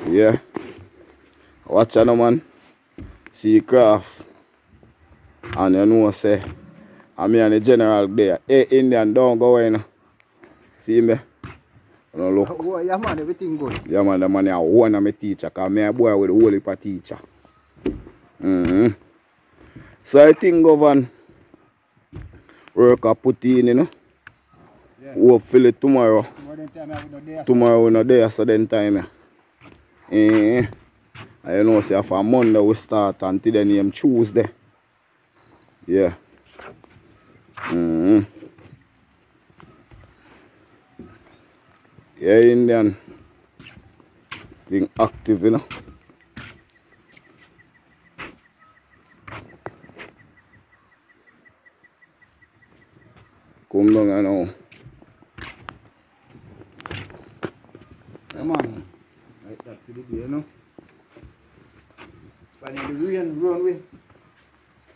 Yeah. Watch out, man. See craft. And you know, say, I'm here in the general there. Hey, Indian, don't go in. See me? No, look. Oh, yeah, man, everything good. Yeah, man, the man is one of my teacher. Because I'm a boy with a whole heap of teacher. So I think, Govern, work I put in, you know. Yeah. Hopefully tomorrow. Tomorrow we're not there, so then time. I know, say, for Monday we start until then Tuesday. Yeah. Yeah, Indian. Being active, you know. Come down now. Yeah, man. Like that to the day, you know. When the rain run away.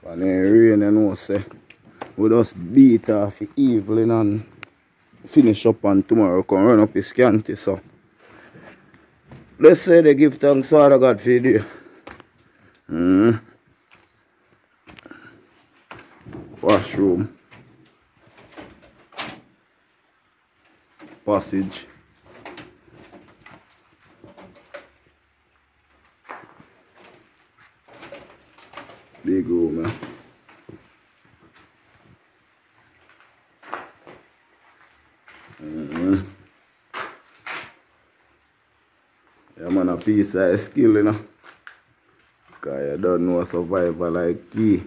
When the rain, you know, say, we just beat off the evening and finish up, and tomorrow come run up his scanty, so. Let's say they give thanks to Father God for the day. Washroom. Passage. Big room, man. Yeah, man, a piece of skill, you know. Because you don't know survival like key.